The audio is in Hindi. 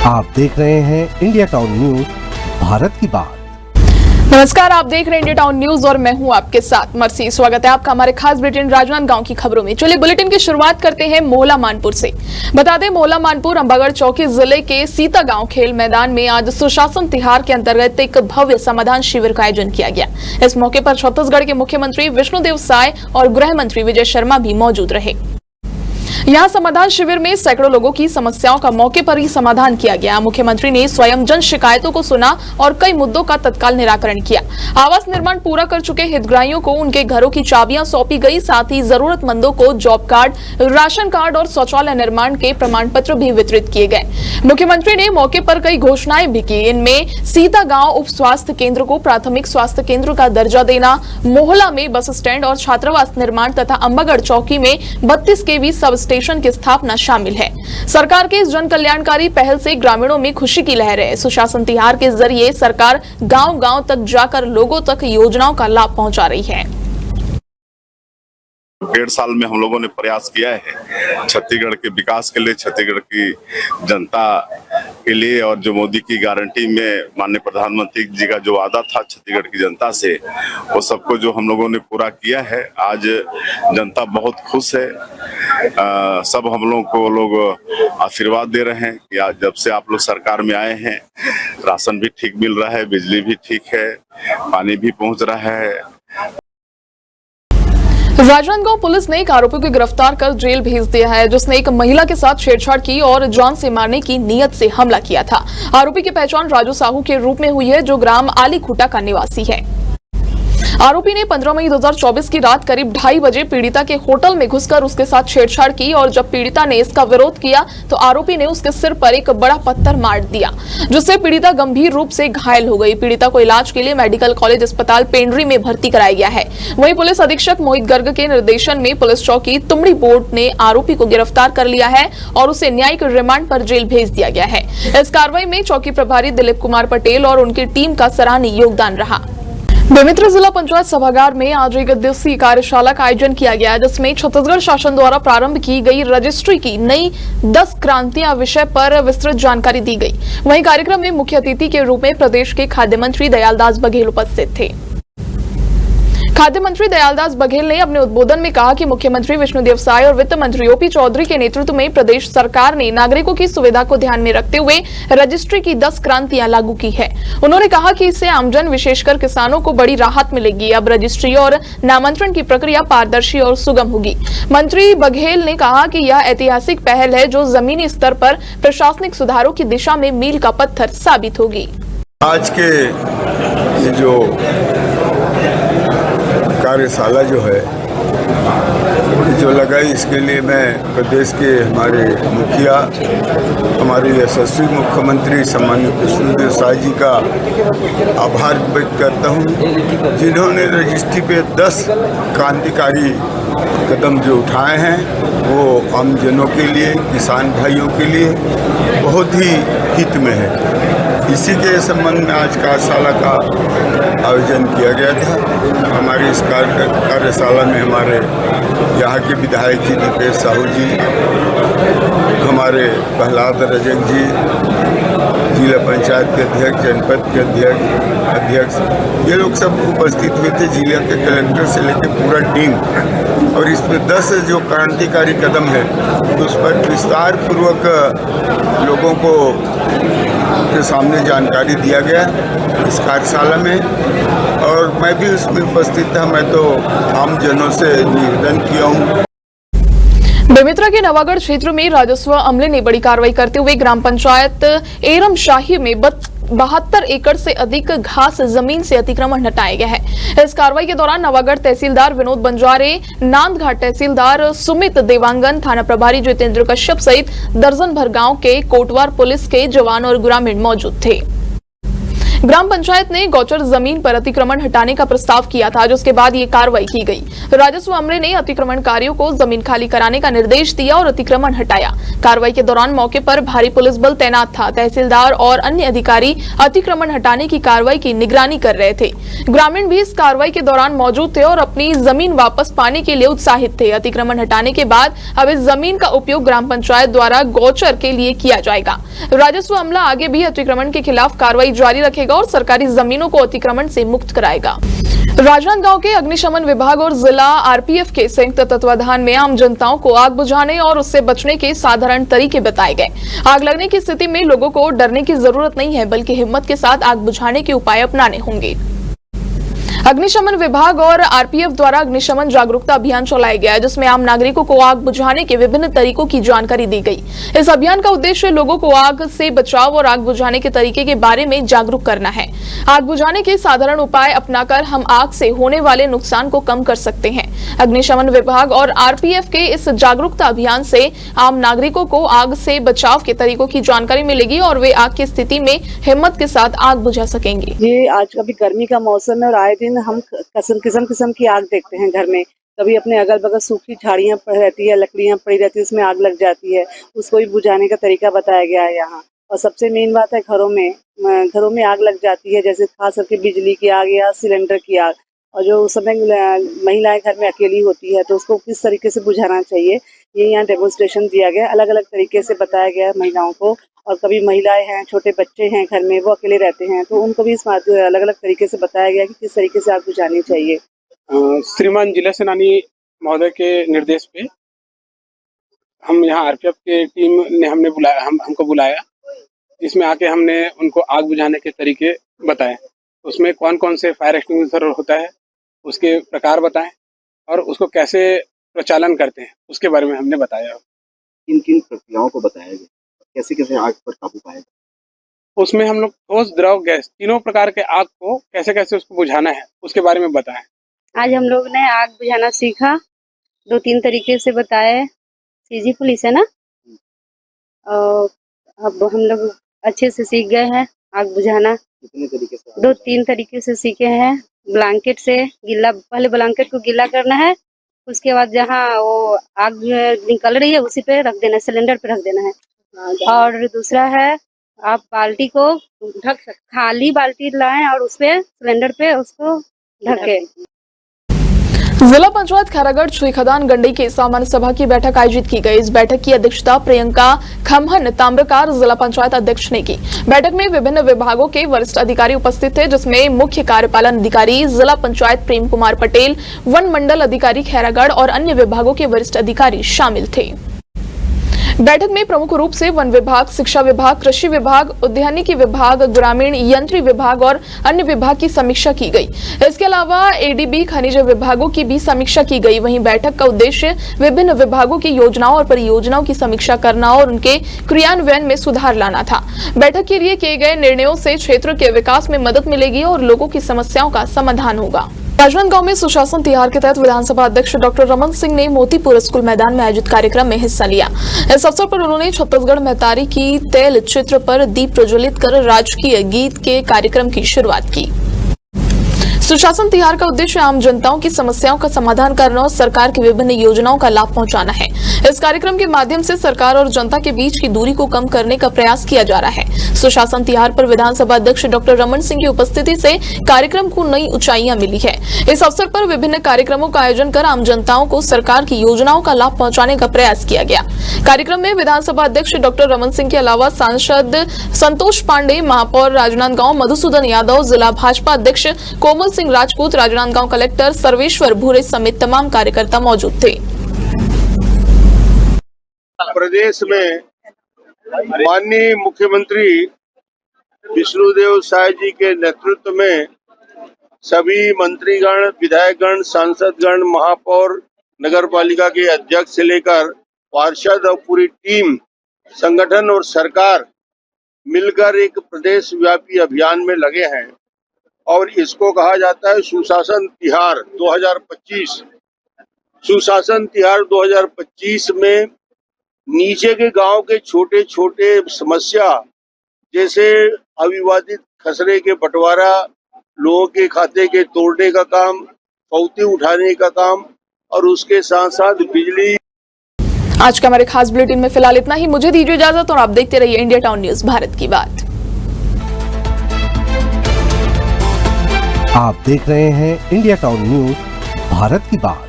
आप देख रहे हैं इंडिया टाउन न्यूज, भारत की बात। नमस्कार, आप देख रहे हैं इंडिया टाउन न्यूज और मैं हूं आपके साथ मर्सी। स्वागत है आपका हमारे खास बुलेटिन राजनांदगांव की खबरों में। चलिए बुलेटिन की शुरुआत करते हैं मोहला मानपुर से। बता दें, मोहला मानपुर अंबागढ़ चौकी जिले के सीता गांव खेल मैदान में आज सुशासन तिहार के अंतर्गत एक भव्य समाधान शिविर का आयोजन किया गया। इस मौके पर छत्तीसगढ़ के मुख्यमंत्री विष्णुदेव साय और गृह मंत्री विजय शर्मा भी मौजूद रहे। यहां समाधान शिविर में सैकड़ों लोगों की समस्याओं का मौके पर ही समाधान किया गया। मुख्यमंत्री ने स्वयं जन शिकायतों को सुना और कई मुद्दों का तत्काल निराकरण किया। आवास निर्माण पूरा कर चुके हितग्राहियों को उनके घरों की चाबियां सौंपी गई। साथ ही जरूरतमंदों को जॉब कार्ड, राशन कार्ड और शौचालय निर्माण के प्रमाण पत्र भी वितरित किए गए। मुख्यमंत्री ने मौके पर कई घोषणाएं भी की। इनमें सीता गांव उप स्वास्थ्य केंद्र को प्राथमिक स्वास्थ्य केंद्र का दर्जा देना, मोहला में बस स्टैंड और छात्रावास निर्माण तथा अंबागढ़ चौकी में 32 kV सब स्टेशन की स्थापना शामिल है। सरकार के इस जन कल्याणकारी पहल से ग्रामीणों में खुशी की लहर है। सुशासन तिहार के जरिए सरकार गांव-गांव तक जाकर लोगों तक योजनाओं का लाभ पहुंचा रही है। 1.5 साल में हम लोगों ने प्रयास किया है छत्तीसगढ़ के विकास के लिए, छत्तीसगढ़ की जनता के लिए, और जो मोदी की गारंटी में माननीय प्रधानमंत्री जी का जो वादा था छत्तीसगढ़ की जनता से, वो सबको जो हम लोगों ने पूरा किया है। आज जनता बहुत खुश है। सब हम लोगों को लोग आशीर्वाद दे रहे हैं कि आज जब से आप लोग सरकार में आए हैं, राशन भी ठीक मिल रहा है, बिजली भी ठीक है, पानी भी पहुंच रहा है। राजनांदगांव पुलिस ने एक आरोपी को गिरफ्तार कर जेल भेज दिया है, जिसने एक महिला के साथ छेड़छाड़ की और जान से मारने की नीयत से हमला किया था। आरोपी की पहचान राजू साहू के रूप में हुई है, जो ग्राम आलीखुटा का निवासी है। आरोपी ने 15 मई 2024 की रात करीब 2:30 बजे पीड़िता के होटल में घुसकर उसके साथ छेड़छाड़ की और जब पीड़िता ने इसका विरोध किया तो आरोपी ने उसके सिर पर एक बड़ा पत्थर मार दिया, जिससे पीड़िता गंभीर रूप से घायल हो गई। पीड़िता को इलाज के लिए मेडिकल कॉलेज अस्पताल पेंड्री में भर्ती कराया गया है। वहीं पुलिस अधीक्षक मोहित गर्ग के निर्देशन में पुलिस चौकी तुमड़ी बोर्ड ने आरोपी को गिरफ्तार कर लिया है और उसे न्यायिक रिमांड पर जेल भेज दिया गया है। इस कार्रवाई में चौकी प्रभारी दिलीप कुमार पटेल और उनकी टीम का सराहनीय योगदान रहा। बेमेतरा जिला पंचायत सभागार में आज एक दिवसीय कार्यशाला का आयोजन किया गया, जिसमें छत्तीसगढ़ शासन द्वारा प्रारंभ की गई रजिस्ट्री की नई 10 क्रांतियां विषय पर विस्तृत जानकारी दी गई। वहीं कार्यक्रम में मुख्य अतिथि के रूप में प्रदेश के खाद्य मंत्री दयालदास बघेल उपस्थित थे। खाद्य मंत्री दयालदास बघेल ने अपने उद्बोधन में कहा कि मुख्यमंत्री विष्णुदेव साय और वित्त मंत्री ओपी चौधरी के नेतृत्व में प्रदेश सरकार ने नागरिकों की सुविधा को ध्यान में रखते हुए रजिस्ट्री की 10 क्रांतियां लागू की है। उन्होंने कहा कि इससे आमजन विशेषकर किसानों को बड़ी राहत मिलेगी। अब रजिस्ट्री और नामांतरण की प्रक्रिया पारदर्शी और सुगम होगी। मंत्री बघेल ने कहा कि यह ऐतिहासिक पहल है जो जमीनी स्तर पर प्रशासनिक सुधारों की दिशा में मील का पत्थर साबित होगी। आज के जो कार्यशाला जो है जो लगाई, इसके लिए मैं प्रदेश के हमारे मुखिया, हमारे यशस्वी मुख्यमंत्री सम्मानित विष्णुदेव साय जी का आभार व्यक्त करता हूं, जिन्होंने रजिस्ट्री पे 10 क्रांतिकारी कदम जो उठाए हैं वो आम जनों के लिए, किसान भाइयों के लिए बहुत ही हित में है। इसी के संबंध में आज कार्यशाला का आयोजन किया गया था। हमारी इस कार्यशाला में हमारे यहाँ के विधायक जी दीपेश साहू जी, हमारे प्रहलाद रजक जी, जिला पंचायत के अध्यक्ष, जनपद के अध्यक्ष, ये लोग सब उपस्थित हुए थे। जिले के कलेक्टर से लेकर पूरा टीम। और इसमें 10 जो क्रांतिकारी कदम है उस पर विस्तार पूर्वक लोगों को के सामने जानकारी दिया गया इस कार्यशाला में, और मैं भी उसमें उपस्थित था। मैं तो आम जनों से निवेदन किया हूँ। बेमेतरा के नवागढ़ क्षेत्र में राजस्व अमले ने बड़ी कार्रवाई करते हुए ग्राम पंचायत एरमशाही में 72 एकड़ से अधिक घास जमीन से अतिक्रमण हटाया गया है। इस कार्रवाई के दौरान नवागढ़ तहसीलदार विनोद बंजारे, नांदघाट तहसीलदार सुमित देवांगन, थाना प्रभारी जितेंद्र कश्यप सहित दर्जन भर गांव के कोटवार पुलिस के जवान और ग्रामीण मौजूद थे। ग्राम पंचायत ने गौचर जमीन पर अतिक्रमण हटाने का प्रस्ताव किया था, जिसके बाद ये कार्रवाई की गई। राजस्व अमले ने अतिक्रमणकारियों को जमीन खाली कराने का निर्देश दिया और अतिक्रमण हटाया। कार्रवाई के दौरान मौके पर भारी पुलिस बल तैनात था। तहसीलदार और अन्य अधिकारी अतिक्रमण हटाने की कार्रवाई की निगरानी कर रहे थे। ग्रामीण भी इस कार्रवाई के दौरान मौजूद थे और अपनी जमीन वापस पाने के लिए उत्साहित थे। अतिक्रमण हटाने के बाद अब इस जमीन का उपयोग ग्राम पंचायत द्वारा गौचर के लिए किया जाएगा। राजस्व अमला आगे भी अतिक्रमण के खिलाफ कार्रवाई जारी रखेगा और सरकारी जमीनों को अतिक्रमण से मुक्त कराएगा। राजनांदगांव के अग्निशमन विभाग और जिला आरपीएफ के संयुक्त तत्वाधान में आम जनताओं को आग बुझाने और उससे बचने के साधारण तरीके बताए गए। आग लगने की स्थिति में लोगों को डरने की जरूरत नहीं है, बल्कि हिम्मत के साथ आग बुझाने के उपाय अपनाने होंगे। अग्निशमन विभाग और आरपीएफ द्वारा अग्निशमन जागरूकता अभियान चलाया गया, जिसमें आम नागरिकों को आग बुझाने के विभिन्न तरीकों की जानकारी दी गई। इस अभियान का उद्देश्य लोगों को आग से बचाव और आग बुझाने के तरीके के बारे में जागरूक करना है। आग बुझाने के साधारण उपाय अपनाकर हम आग से होने वाले नुकसान को कम कर सकते हैं। अग्निशमन विभाग और आरपीएफ के इस जागरूकता अभियान से आम नागरिकों को आग से बचाव के तरीकों की जानकारी मिलेगी और वे आग की स्थिति में हिम्मत के साथ आग बुझा सकेंगे। ये आज कभी गर्मी का मौसम है और आए दिन हम किस्म की आग देखते हैं घर में। कभी अपने अगल बगल सूखी झाड़ियां रहती है, लकड़ियां पड़ी रहती है, उसमें आग लग जाती है। उसको भी बुझाने का तरीका बताया गया है यहाँ। और सबसे मेन बात है घरों में आग लग जाती है, जैसे खास करके बिजली की आग या सिलेंडर की आग। और जो उस समय महिलाएं घर में अकेली होती है तो उसको किस तरीके से बुझाना चाहिए, ये यहाँ डेमोन्स्ट्रेशन दिया गया। अलग अलग तरीके से बताया गया है महिलाओं को। और कभी महिलाएं हैं, छोटे बच्चे हैं घर में, वो अकेले रहते हैं, तो उनको भी इस अलग अलग तरीके से बताया गया कि किस तरीके से आग बुझानी चाहिए। श्रीमान जिला सेनानी महोदय के निर्देश पे हम यहाँ आरपीएफ के टीम ने हमको बुलाया, जिसमें आके हमने उनको आग बुझाने के तरीके बताए। उसमें कौन कौन से फायर एक्सटिंग्विशर होता है, उसके प्रकार बताएं और उसको कैसे प्रचालन करते हैं, उसके बारे में हमने बताया। किन किन प्रक्रियाओं को बताया गया, कैसे कैसे आग पर काबू पाएगा? उसमें हम लोग ठोस, द्रव, गैस, तीनों प्रकार के आग को कैसे कैसे उसको बुझाना है उसके बारे में बताएं। आज हम लोग ने आग बुझाना सीखा, 2-3 तरीके से बताए। सीजी पुलिस है ना, और अब हम लोग अच्छे से सीख गए हैं आग बुझाना। कितने तरीके से? 2-3 तरीके से सीखे हैं। ब्लैंकेट से गिला, पहले ब्लैंकेट को गीला करना है, उसके बाद जहाँ वो आग निकल रही है उसी पे रख देना है, सिलेंडर पे रख देना है। और दूसरा है, आप बाल्टी को ढक सकते, खाली बाल्टी लाएं और उस पे सिलेंडर पे उसको ढके। जिला पंचायत खैरागढ़ छुईखदान गंडई के सामान्य सभा की बैठक आयोजित की गई। इस बैठक की अध्यक्षता प्रियंका खमहन ताम्रकार जिला पंचायत अध्यक्ष ने की। बैठक में विभिन्न विभागों के वरिष्ठ अधिकारी उपस्थित थे, जिसमें मुख्य कार्यपालन अधिकारी जिला पंचायत प्रेम कुमार पटेल, वन मंडल अधिकारी खैरागढ़ और अन्य विभागों के वरिष्ठ अधिकारी शामिल थे। बैठक में प्रमुख रूप से वन विभाग, शिक्षा विभाग, कृषि विभाग, उद्यानिकी विभाग, ग्रामीण यंत्री विभाग और अन्य विभाग की समीक्षा की गई। इसके अलावा एडीबी, खनिज विभागों की भी समीक्षा की गई। वहीं बैठक का उद्देश्य विभिन्न विभागों की योजनाओं और परियोजनाओं की समीक्षा करना और उनके क्रियान्वयन में सुधार लाना था। बैठक के लिए किए गए निर्णयों से क्षेत्र के विकास में मदद मिलेगी और लोगों की समस्याओं का समाधान होगा। राजनांदगांव में सुशासन तिहार के तहत विधानसभा अध्यक्ष डॉक्टर रमन सिंह ने मोतीपुर स्कूल मैदान में आयोजित कार्यक्रम में हिस्सा लिया। इस अवसर पर उन्होंने छत्तीसगढ़ महतारी की तैल चित्र पर दीप प्रज्वलित कर राजकीय गीत के कार्यक्रम की शुरुआत की। सुशासन तिहार का उद्देश्य आम जनताओं की समस्याओं का समाधान करना और सरकार की विभिन्न योजनाओं का लाभ पहुंचाना है। इस कार्यक्रम के माध्यम से सरकार और जनता के बीच की दूरी को कम करने का प्रयास किया जा रहा है। सुशासन तिहार पर विधानसभा अध्यक्ष डॉक्टर रमन सिंह की उपस्थिति से कार्यक्रम को नई ऊंचाइयां मिली है। इस अवसर पर विभिन्न कार्यक्रमों का आयोजन कर आम जनताओं को सरकार की योजनाओं का लाभ पहुंचाने का प्रयास किया गया। कार्यक्रम में विधानसभा अध्यक्ष डॉक्टर रमन सिंह के अलावा सांसद संतोष पांडे, महापौर राजनांदगांव मधुसूदन यादव, जिला भाजपा अध्यक्ष कोमल सिंह राजपूत, राजनांदगांव कलेक्टर सर्वेश्वर भूरे समेत तमाम कार्यकर्ता मौजूद थे। प्रदेश में माननीय मुख्यमंत्री विष्णुदेव साय जी के नेतृत्व में सभी मंत्रीगण, विधायकगण, सांसदगण, महापौर, नगर पालिका के अध्यक्ष से लेकर पार्षद और पूरी टीम, संगठन और सरकार मिलकर एक प्रदेश व्यापी अभियान में लगे हैं और इसको कहा जाता है सुशासन तिहार 2025। सुशासन तिहार 2025 में नीचे के गांव के छोटे छोटे समस्या, जैसे अविवादित खसरे के बंटवारा, लोगों के खाते के तोड़ने का काम, फौती उठाने का काम और उसके साथ साथ बिजली। आज के हमारे खास बुलेटिन में फिलहाल इतना ही। मुझे दीजिए इजाजत और आप देखते रहिए इंडिया टाउन न्यूज, भारत की बात। आप देख रहे हैं इंडिया टाउन न्यूज, भारत की बात।